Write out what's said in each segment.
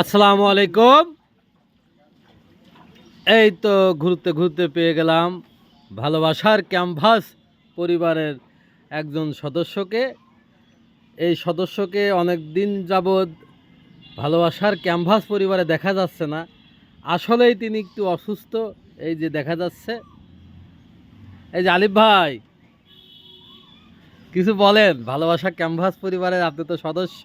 আসসালামু আলাইকুম। এই তো ঘুরতে ঘুরতে পেয়ে গেলাম ভালোবাসার ক্যানভাস পরিবারের একজন সদস্যকে। এই সদস্যকে অনেক দিন যাবৎ ভালোবাসার ক্যানভাস পরিবারে দেখা যাচ্ছে না। আসলেই তিনি একটু অসুস্থ, এই যে দেখা যাচ্ছে। এই যে আলিফ ভাই, কিছু বলেন। ভালোবাসা ক্যানভাস পরিবারের আপনি তো সদস্য,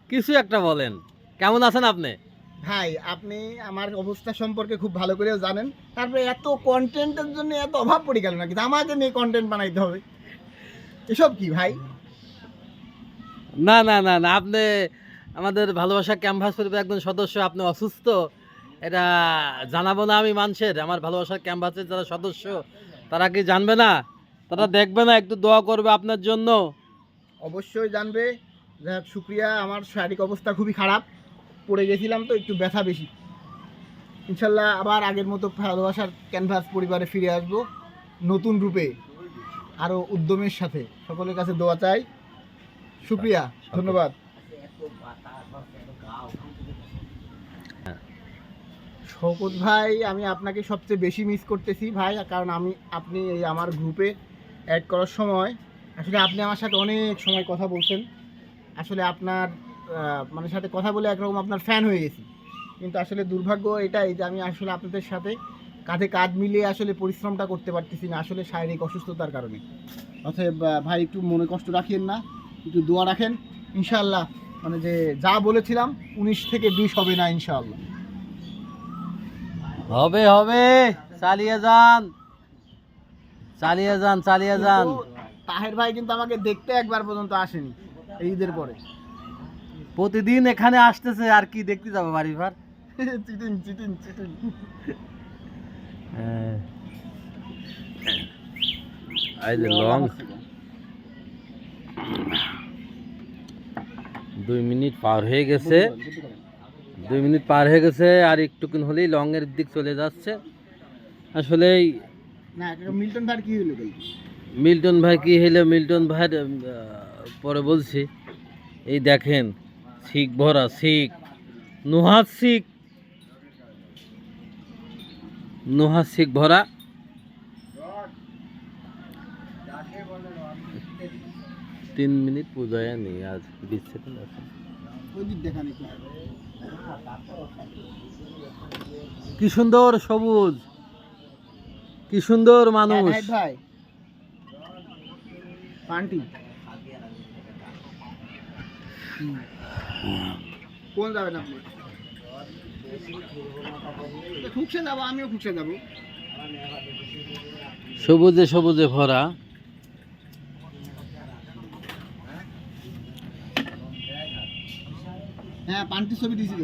কিছু একটা বলেন। কেমন আছেন আপনি? ভাই, আপনি আমার অবস্থা সম্পর্কে খুব ভালো করেও জানেন। তারপরে এত কন্টেন্টের জন্য এত অভাব পড়ে গেল নাকি? আমাকে নিয়ে কন্টেন্ট বানাইতে হবে, এসব কি ভাই? না না না না, আপনি আমাদের ভালোবাসা ক্যানভাস পরিবারের একজন সদস্য, আপনি অসুস্থ, এটা জানাবো না আমি মানুষের? আমার ভালোবাসার ক্যানভাসের যারা সদস্য তারা কি জানবে না? তারা দেখবে না? একটু দোয়া করবে আপনার জন্য। অবশ্যই জানবে। যাই হোক, শুক্রিয়া। আমার শারীরিক অবস্থা খুবই খারাপ, পড়ে গেছিলাম তো, একটু ব্যথা বেশি। ইনশাল্লাহ আবার আগের মতো ভালোবাসার ক্যানভাস পরিবারে ফিরে আসবো, নতুন রূপে, আরও উদ্যমের সাথে। সকলের কাছে দোয়া চাই। শুক্রিয়া, ধন্যবাদ। শওকত ভাই, আমি আপনাকে সবচেয়ে বেশি মিস করতেছি ভাই, কারণ আপনি এই আমার গ্রুপে অ্যাড করার সময় আসলে আপনি আমার সাথে অনেক সময় কথা বলছেন। আসলে আপনার মানে সাথে কথা বলে একরকম আপনার ফ্যান হয়ে গেছি। কিন্তু আসলে দুর্ভাগ্য এটাই যে আমি আসলে আপনাদের সাথে কাঁধে কাঁধ মিলিয়ে আসলে পরিশ্রমটা করতে পারতেছি না, আসলে শারীরিক অসুস্থতার কারণে। অতএব ভাই, একটু মনে কষ্ট রাখেন না, একটু দোয়া রাখেন। ইনশাআল্লাহ, মানে যে যা বলেছিলাম 19 থেকে 20 হবে না ইনশাআল্লাহ। হবে হবে, চালিয়ে যান, চালিয়ে যান, চালিয়ে যান। কিন্তু তাহের ভাই কিন্তু আমাকে দেখতে একবার পর্যন্ত আসেনি এই ঈদের পরে। প্রতিদিন এখানে আসতেছে, আর কি দেখতে যাবো বাড়ি ভার? Cheating cheating cheating. এই যে লং 2 মিনিট পার হয়ে গেছে, 2 মিনিট পার হয়ে গেছে, আর একটুক্ষণ হলেই লং এর দিক চলে যাচ্ছে। আসলেই না, মিল্টন ভাই কি হলো? মিল্টন ভাই কি হইলো? মিল্টন ভাইয়ের পরে বলছি। এই দেখেন, শিখ ভরা, শিখ নুহাত, শিখ নুহাত, শিখ ভরা। 3 মিনিট পূজায় নেই, আজ 20 সেকেন্ড আছে। ওই দিক দেখা নাকি? কি সুন্দর সবুজ, কি সুন্দর মানুষ। ভাই পান্টি কোন যাবেন আপনি? খুঁজছে যাবো, আমিও খুঁজছে যাবো। সবুজে সবুজে ভরা। হ্যাঁ, পান্টি ছবি দিয়েছিল।